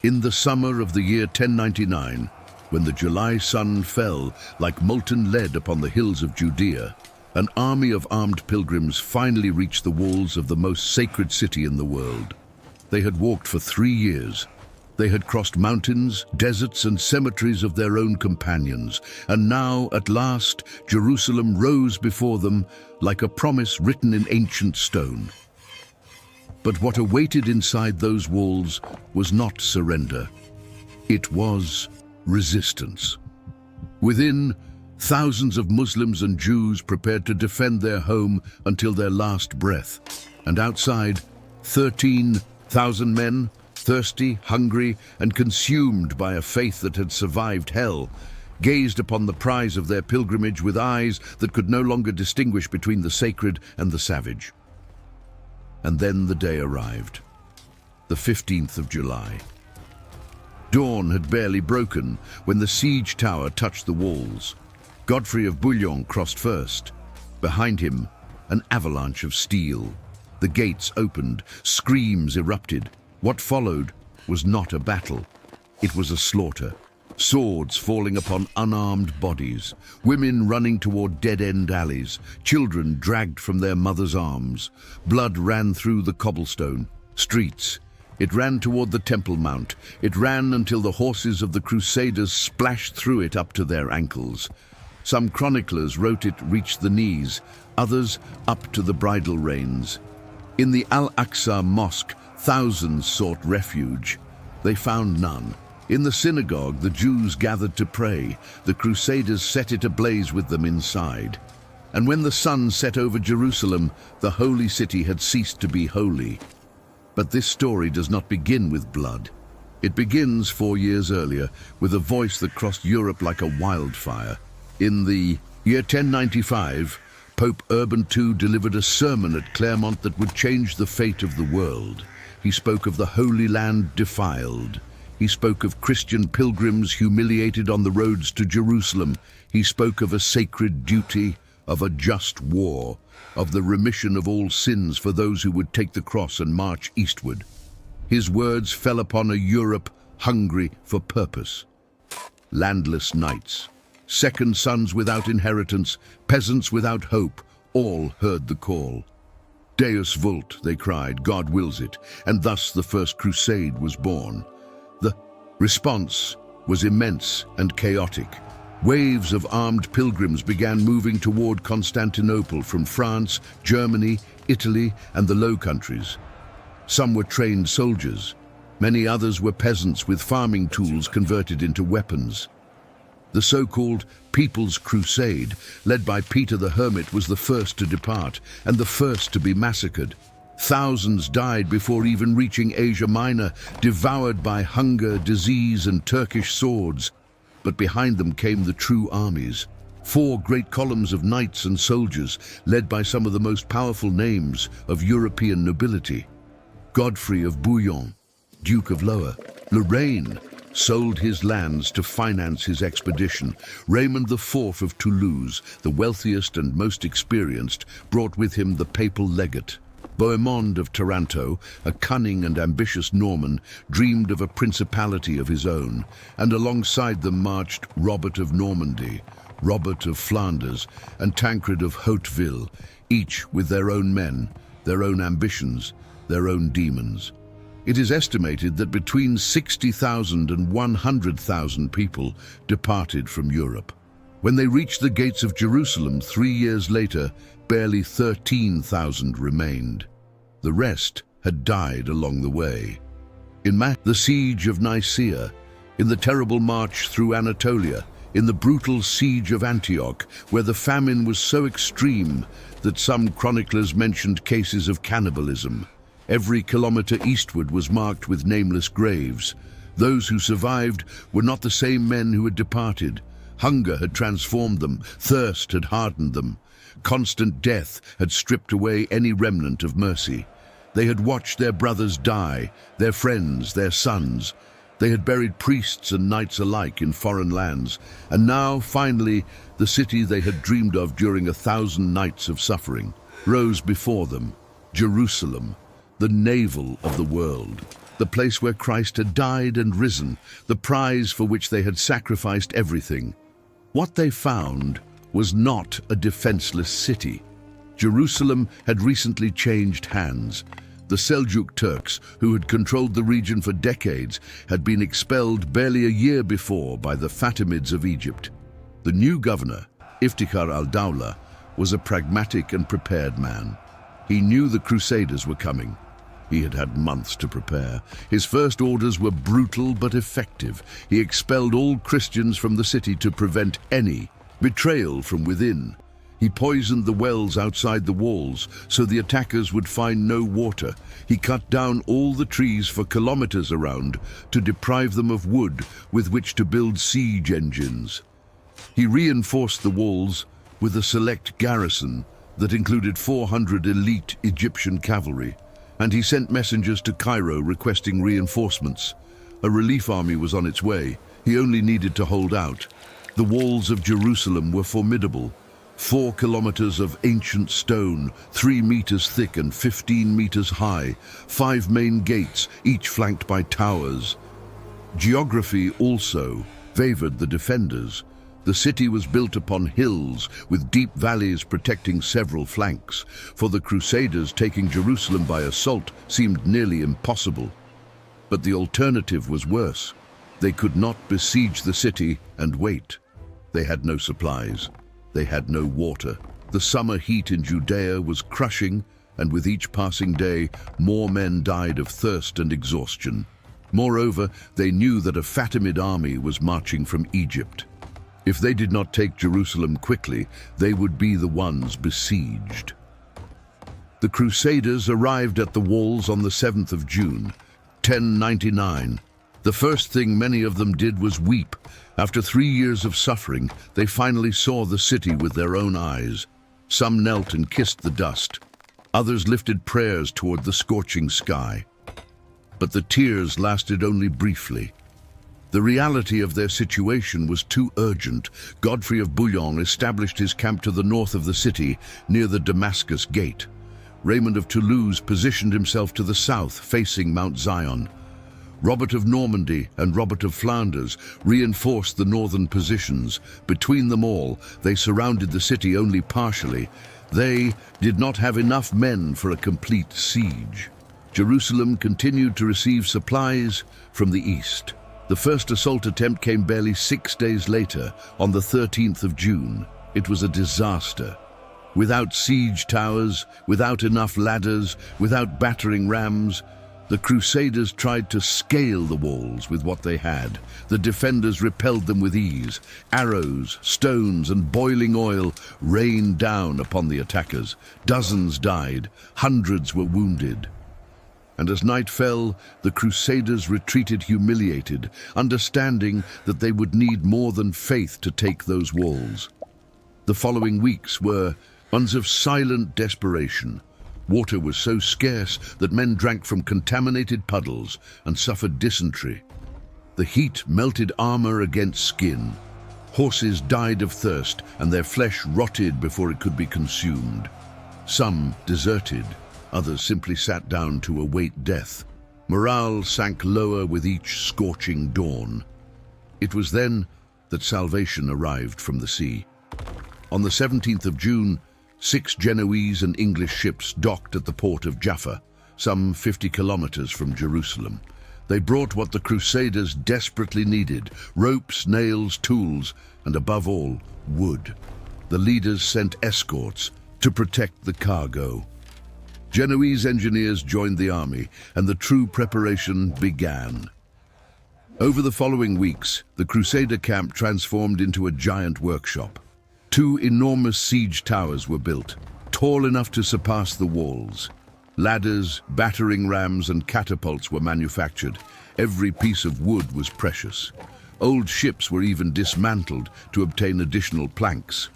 In the summer of the year 1099, when the July sun fell like molten lead upon the hills of Judea, an army of armed pilgrims finally reached the walls of the most sacred city in the world. They had walked for 3 years. They had crossed mountains, deserts, and cemeteries of their own companions, and now, at last, Jerusalem rose before them like a promise written in ancient stone. But what awaited inside those walls was not surrender. It was resistance. Within, thousands of Muslims and Jews prepared to defend their home until their last breath. And outside, 13,000 men, thirsty, hungry, and consumed by a faith that had survived hell, gazed upon the prize of their pilgrimage with eyes that could no longer distinguish between the sacred and the savage. And then the day arrived, the 15th of July. Dawn had barely broken when the siege tower touched the walls. Godfrey of Bouillon crossed first. Behind him, an avalanche of steel. The gates opened, screams erupted. What followed was not a battle. It was a slaughter. Swords falling upon unarmed bodies, women running toward dead-end alleys, children dragged from their mothers' arms. Blood ran through the cobblestone streets. It ran toward the Temple Mount. It ran until the horses of the Crusaders splashed through it up to their ankles. Some chroniclers wrote it reached the knees, others up to the bridle reins. In the Al-Aqsa Mosque, thousands sought refuge. They found none. In the synagogue, the Jews gathered to pray. The Crusaders set it ablaze with them inside. And when the sun set over Jerusalem, the holy city had ceased to be holy. But this story does not begin with blood. It begins 4 years earlier, with a voice that crossed Europe like a wildfire. In the year 1095, Pope Urban II delivered a sermon at Clermont that would change the fate of the world. He spoke of the Holy Land defiled. He spoke of Christian pilgrims humiliated on the roads to Jerusalem. He spoke of a sacred duty, of a just war, of the remission of all sins for those who would take the cross and march eastward. His words fell upon a Europe hungry for purpose. Landless knights, second sons without inheritance, peasants without hope, all heard the call. Deus vult, they cried, God wills it, and thus the first crusade was born. The response was immense and chaotic. Waves of armed pilgrims began moving toward Constantinople from France, Germany, Italy, and the Low Countries. Some were trained soldiers. Many others were peasants with farming tools converted into weapons. The so-called People's Crusade, led by Peter the Hermit, was the first to depart and the first to be massacred. Thousands died before even reaching Asia Minor, devoured by hunger, disease, and Turkish swords. But behind them came the true armies. 4 great columns of knights and soldiers, led by some of the most powerful names of European nobility. Godfrey of Bouillon, Duke of Loire, Lorraine, sold his lands to finance his expedition. Raymond IV of Toulouse, the wealthiest and most experienced, brought with him the papal legate. Bohemond of Taranto, a cunning and ambitious Norman, dreamed of a principality of his own, and alongside them marched Robert of Normandy, Robert of Flanders, and Tancred of Hauteville, each with their own men, their own ambitions, their own demons. It is estimated that between 60,000 and 100,000 people departed from Europe. When they reached the gates of Jerusalem 3 years later, barely 13,000 remained. The rest had died along the way. In the siege of Nicaea, in the terrible march through Anatolia, in the brutal siege of Antioch, where the famine was so extreme that some chroniclers mentioned cases of cannibalism. Every kilometer eastward was marked with nameless graves. Those who survived were not the same men who had departed. Hunger had transformed them, thirst had hardened them. Constant death had stripped away any remnant of mercy. They had watched their brothers die, their friends, their sons. They had buried priests and knights alike in foreign lands, and now, finally, the city they had dreamed of during 1,000 nights of suffering rose before them, Jerusalem, the navel of the world. the place where Christ had died and risen, the prize for which they had sacrificed everything. What they found was not a defenseless city. Jerusalem had recently changed hands. The Seljuk Turks, who had controlled the region for decades, had been expelled barely a year before by the Fatimids of Egypt. The new governor, Iftikhar al-Dawla, was a pragmatic and prepared man. He knew the Crusaders were coming. He had had months to prepare. His first orders were brutal but effective. He expelled all Christians from the city to prevent any betrayal from within. He poisoned the wells outside the walls so the attackers would find no water. He cut down all the trees for kilometers around to deprive them of wood with which to build siege engines. He reinforced the walls with a select garrison that included 400 elite Egyptian cavalry, and he sent messengers to Cairo requesting reinforcements. A relief army was on its way. He only needed to hold out. The walls of Jerusalem were formidable. 4 kilometers of ancient stone, 3 meters thick and 15 meters high, 5 main gates, each flanked by towers. Geography also favored the defenders. The city was built upon hills, with deep valleys protecting several flanks. For the Crusaders, taking Jerusalem by assault seemed nearly impossible. But the alternative was worse. They could not besiege the city and wait. They had no supplies. They had no water. The summer heat in Judea was crushing, and with each passing day, more men died of thirst and exhaustion. Moreover, they knew that a Fatimid army was marching from Egypt. If they did not take Jerusalem quickly, they would be the ones besieged. The Crusaders arrived at the walls on the 7th of June, 1099. The first thing many of them did was weep. After 3 years of suffering, they finally saw the city with their own eyes. Some knelt and kissed the dust. Others lifted prayers toward the scorching sky. But the tears lasted only briefly. The reality of their situation was too urgent. Godfrey of Bouillon established his camp to the north of the city, near the Damascus Gate. Raymond of Toulouse positioned himself to the south, facing Mount Zion. Robert of Normandy and Robert of Flanders reinforced the northern positions. Between them all, they surrounded the city only partially. They did not have enough men for a complete siege. Jerusalem continued to receive supplies from the east. The first assault attempt came barely 6 days later, on the 13th of June. It was a disaster. Without siege towers, without enough ladders, without battering rams, the Crusaders tried to scale the walls with what they had. The defenders repelled them with ease. Arrows, stones, and boiling oil rained down upon the attackers. Dozens died, hundreds were wounded. And as night fell, the Crusaders retreated humiliated, understanding that they would need more than faith to take those walls. The following weeks were ones of silent desperation. Water was so scarce that men drank from contaminated puddles and suffered dysentery. The heat melted armor against skin. Horses died of thirst, and their flesh rotted before it could be consumed. Some deserted. Others simply sat down to await death. Morale sank lower with each scorching dawn. It was then that salvation arrived from the sea. On the 17th of June, 6 Genoese and English ships docked at the port of Jaffa, some 50 kilometers from Jerusalem. They brought what the Crusaders desperately needed: ropes, nails, tools, and above all, wood. The leaders sent escorts to protect the cargo. Genoese engineers joined the army, and the true preparation began. Over the following weeks, the Crusader camp transformed into a giant workshop. 2 enormous siege towers were built, tall enough to surpass the walls. Ladders, battering rams, and catapults were manufactured. Every piece of wood was precious. Old ships were even dismantled to obtain additional planks.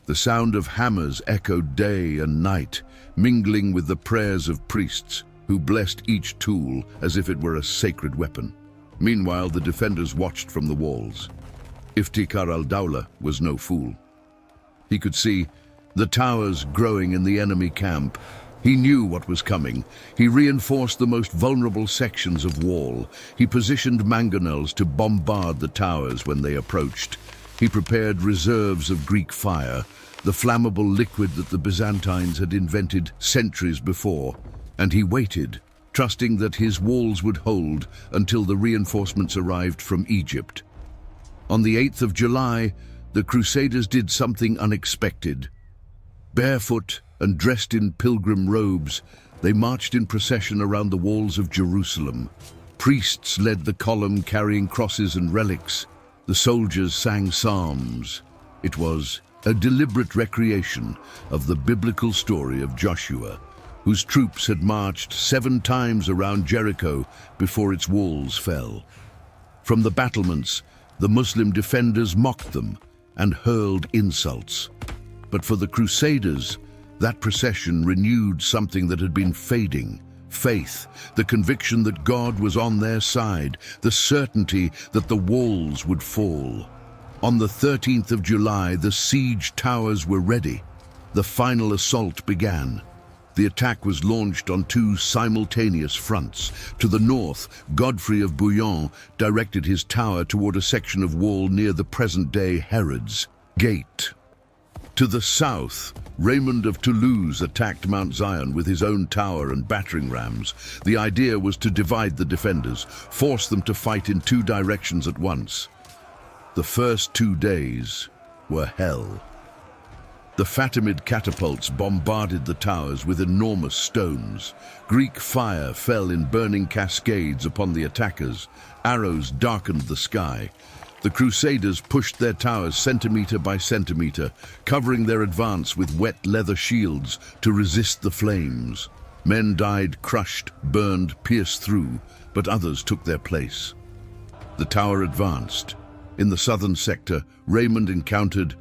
The sound of hammers echoed day and night, mingling with the prayers of priests who blessed each tool as if it were a sacred weapon. Meanwhile, the defenders watched from the walls. Iftikhar al-Dawla was no fool. He could see the towers growing in the enemy camp, He knew what was coming. He reinforced the most vulnerable sections of wall. He positioned mangonels to bombard the towers when they approached. He prepared reserves of Greek fire, the flammable liquid that the Byzantines had invented centuries before, and he waited, trusting that his walls would hold until the reinforcements arrived from Egypt. On the 8th of July, the Crusaders did something unexpected. Barefoot and dressed in pilgrim robes, they marched in procession around the walls of Jerusalem. Priests led the column carrying crosses and relics. The soldiers sang psalms. It was a deliberate recreation of the biblical story of Joshua, whose troops had marched 7 times around Jericho before its walls fell. From the battlements, the Muslim defenders mocked them and hurled insults. But for the Crusaders, that procession renewed something that had been fading: faith, the conviction that God was on their side, the certainty that the walls would fall. On the 13th of July, the siege towers were ready. The final assault began. The attack was launched on 2 simultaneous fronts. To the north, Godfrey of Bouillon directed his tower toward a section of wall near the present-day Herod's Gate. To the south, Raymond of Toulouse attacked Mount Zion with his own tower and battering rams. The idea was to divide the defenders, force them to fight in 2 directions at once. The first 2 days were hell. The Fatimid catapults bombarded the towers with enormous stones. Greek fire fell in burning cascades upon the attackers. Arrows darkened the sky. The Crusaders pushed their towers centimeter by centimeter, covering their advance with wet leather shields to resist the flames. Men died crushed, burned, pierced through, but others took their place. The tower advanced. In the southern sector, Raymond encountered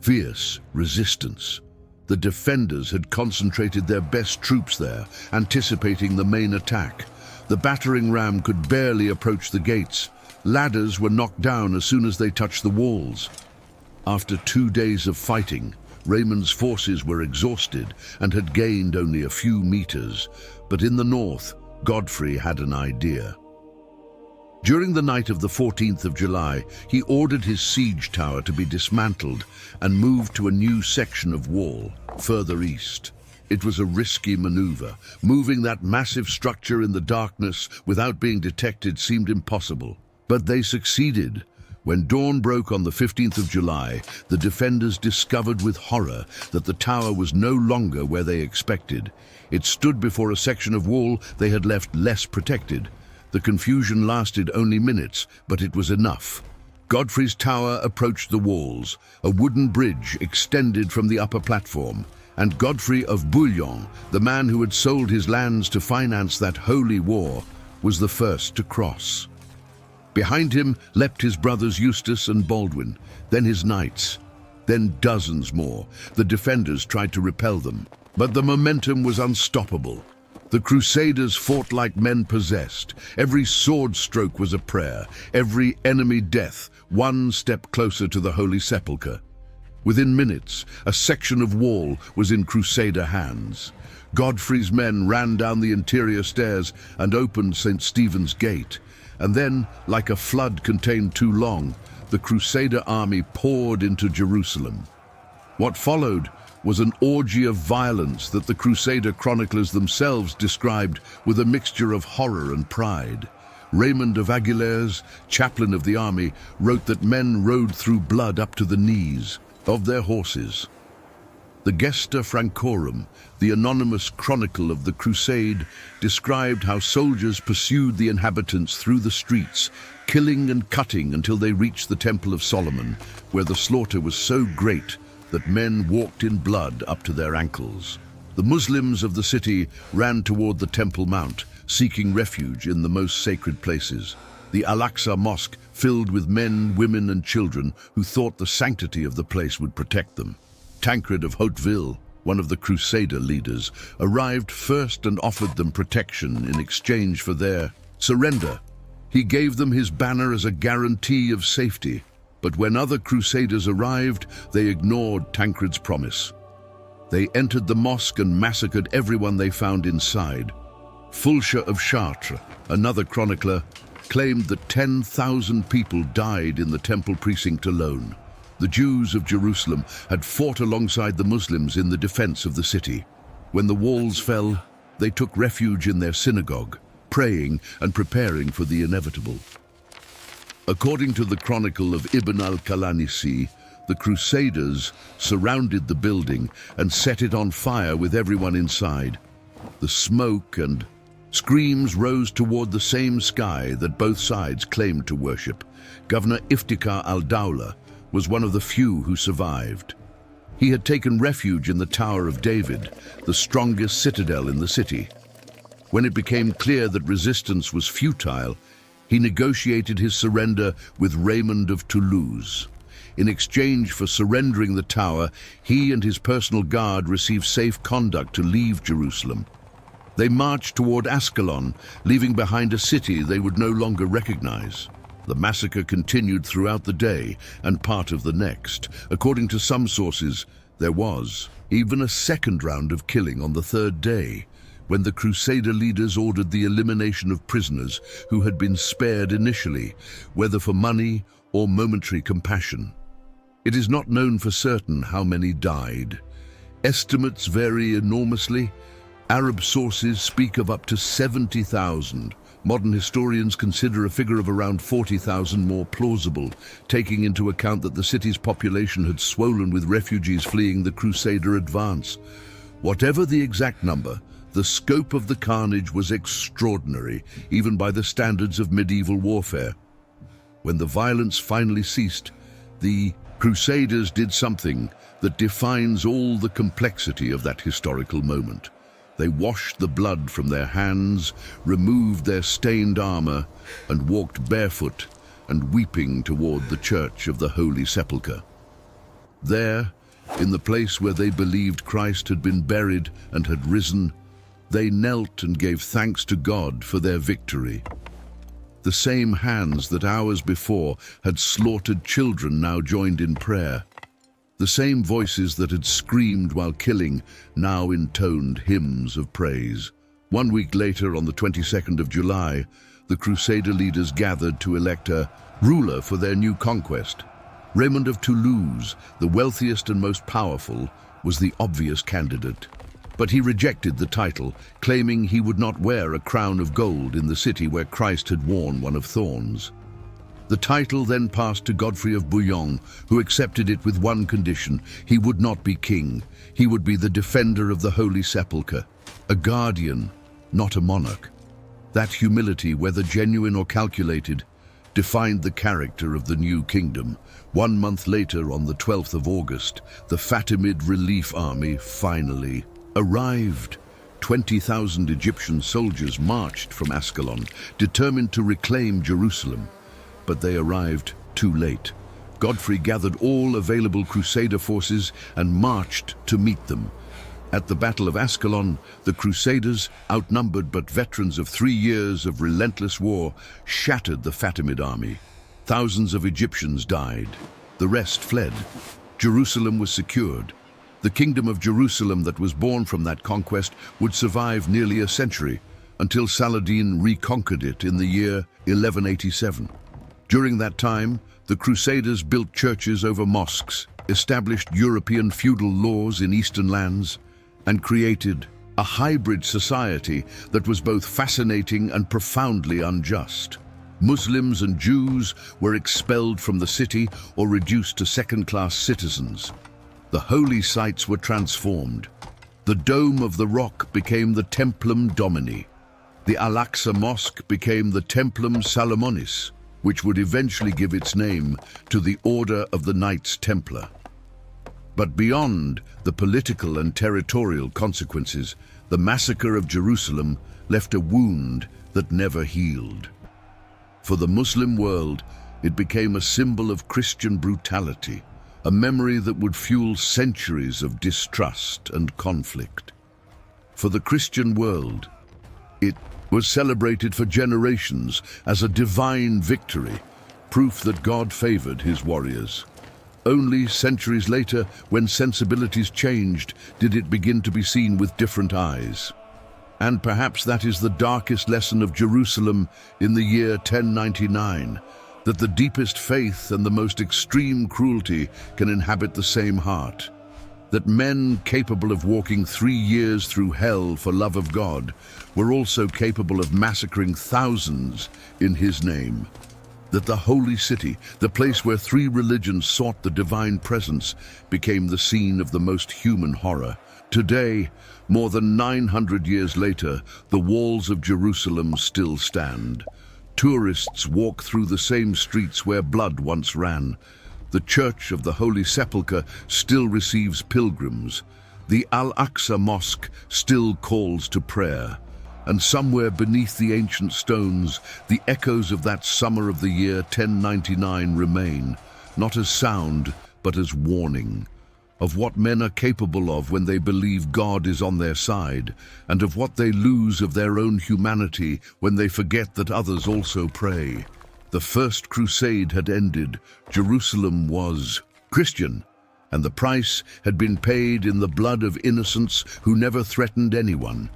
fierce resistance. The defenders had concentrated their best troops there, anticipating the main attack. The battering ram could barely approach the gates. Ladders were knocked down as soon as they touched the walls. After 2 days of fighting, Raymond's forces were exhausted and had gained only a few meters. But in the north, Godfrey had an idea. During the night of the 14th of July, he ordered his siege tower to be dismantled and moved to a new section of wall, further east. It was a risky maneuver. Moving that massive structure in the darkness without being detected seemed impossible. But they succeeded. When dawn broke on the 15th of July, the defenders discovered with horror that the tower was no longer where they expected. It stood before a section of wall they had left less protected. The confusion lasted only minutes, but it was enough. Godfrey's tower approached the walls. A wooden bridge extended from the upper platform, and Godfrey of Bouillon, the man who had sold his lands to finance that holy war, was the first to cross. Behind him leapt his brothers Eustace and Baldwin, then his knights, then dozens more. The defenders tried to repel them, but the momentum was unstoppable. The Crusaders fought like men possessed. Every sword stroke was a prayer, every enemy death one step closer to the Holy Sepulchre. Within minutes, a section of wall was in Crusader hands. Godfrey's men ran down the interior stairs and opened St. Stephen's Gate. And then, like a flood contained too long, the Crusader army poured into Jerusalem. What followed was an orgy of violence that the Crusader chroniclers themselves described with a mixture of horror and pride. Raymond of Aguilers, chaplain of the army, wrote that men rode through blood up to the knees of their horses. The Gesta Francorum, the anonymous chronicle of the crusade, described how soldiers pursued the inhabitants through the streets, killing and cutting until they reached the Temple of Solomon, where the slaughter was so great that men walked in blood up to their ankles. The Muslims of the city ran toward the Temple Mount, seeking refuge in the most sacred places. The Al-Aqsa Mosque filled with men, women, and children who thought the sanctity of the place would protect them. Tancred of Hauteville, one of the Crusader leaders, arrived first and offered them protection in exchange for their surrender. He gave them his banner as a guarantee of safety, but when other Crusaders arrived, they ignored Tancred's promise. They entered the mosque and massacred everyone they found inside. Fulcher of Chartres, another chronicler, claimed that 10,000 people died in the temple precinct alone. The Jews of Jerusalem had fought alongside the Muslims in the defense of the city. When the walls fell, they took refuge in their synagogue, praying and preparing for the inevitable. According to the Chronicle of Ibn al-Qalanisi, the Crusaders surrounded the building and set it on fire with everyone inside. The smoke and screams rose toward the same sky that both sides claimed to worship. Governor Iftikhar al-Dawla was one of the few who survived. He had taken refuge in the Tower of David, the strongest citadel in the city. When it became clear that resistance was futile, he negotiated his surrender with Raymond of Toulouse. In exchange for surrendering the tower, he and his personal guard received safe conduct to leave Jerusalem. They marched toward Ascalon, leaving behind a city they would no longer recognize. The massacre continued throughout the day and part of the next. According to some sources, there was even a second round of killing on the third day, when the Crusader leaders ordered the elimination of prisoners who had been spared initially, whether for money or momentary compassion. It is not known for certain how many died. Estimates vary enormously. Arab sources speak of up to 70,000. Modern historians consider a figure of around 40,000 more plausible, taking into account that the city's population had swollen with refugees fleeing the Crusader advance. Whatever the exact number, the scope of the carnage was extraordinary, even by the standards of medieval warfare. When the violence finally ceased, the Crusaders did something that defines all the complexity of that historical moment. They washed the blood from their hands, removed their stained armor, and walked barefoot and weeping toward the Church of the Holy Sepulchre. There, in the place where they believed Christ had been buried and had risen, they knelt and gave thanks to God for their victory. The same hands that hours before had slaughtered children now joined in prayer. The same voices that had screamed while killing now intoned hymns of praise. 1 week later, on the 22nd of July, the Crusader leaders gathered to elect a ruler for their new conquest. Raymond of Toulouse, the wealthiest and most powerful, was the obvious candidate. But he rejected the title, claiming he would not wear a crown of gold in the city where Christ had worn one of thorns. The title then passed to Godfrey of Bouillon, who accepted it with one condition: he would not be king. He would be the defender of the Holy Sepulchre, a guardian, not a monarch. That humility, whether genuine or calculated, defined the character of the new kingdom. 1 month later, on the 12th of August, the Fatimid relief army finally arrived. 20,000 Egyptian soldiers marched from Ascalon, determined to reclaim Jerusalem. But they arrived too late. Godfrey gathered all available Crusader forces and marched to meet them. At the Battle of Ascalon, the Crusaders, outnumbered but veterans of 3 years of relentless war, shattered the Fatimid army. Thousands of Egyptians died. The rest fled. Jerusalem was secured. The kingdom of Jerusalem that was born from that conquest would survive nearly a century, until Saladin reconquered it in the year 1187. During that time, the Crusaders built churches over mosques, established European feudal laws in eastern lands, and created a hybrid society that was both fascinating and profoundly unjust. Muslims and Jews were expelled from the city or reduced to second-class citizens. The holy sites were transformed. The Dome of the Rock became the Templum Domini. The Al-Aqsa Mosque became the Templum Salomonis, which would eventually give its name to the Order of the Knights Templar. But beyond the political and territorial consequences, the massacre of Jerusalem left a wound that never healed. For the Muslim world, it became a symbol of Christian brutality, a memory that would fuel centuries of distrust and conflict. For the Christian world, it was celebrated for generations as a divine victory, proof that God favored his warriors. Only centuries later, when sensibilities changed, did it begin to be seen with different eyes. And perhaps that is the darkest lesson of Jerusalem in the year 1099, that the deepest faith and the most extreme cruelty can inhabit the same heart. That men capable of walking 3 years through hell for love of God were also capable of massacring thousands in His name. That the holy city, the place where 3 religions sought the divine presence, became the scene of the most human horror. Today, more than 900 years later, the walls of Jerusalem still stand. Tourists walk through the same streets where blood once ran. The Church of the Holy Sepulchre still receives pilgrims. The Al-Aqsa Mosque still calls to prayer. And somewhere beneath the ancient stones, the echoes of that summer of the year 1099 remain, not as sound, but as warning, of what men are capable of when they believe God is on their side, and of what they lose of their own humanity when they forget that others also pray. The first crusade had ended. Jerusalem was Christian, and the price had been paid in the blood of innocents who never threatened anyone.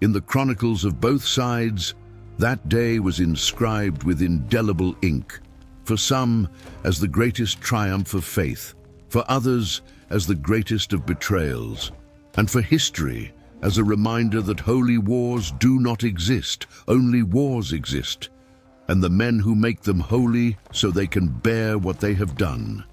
In the chronicles of both sides, that day was inscribed with indelible ink, for some as the greatest triumph of faith, for others as the greatest of betrayals, and for history as a reminder that holy wars do not exist, only wars exist, and the men who make them holy so they can bear what they have done.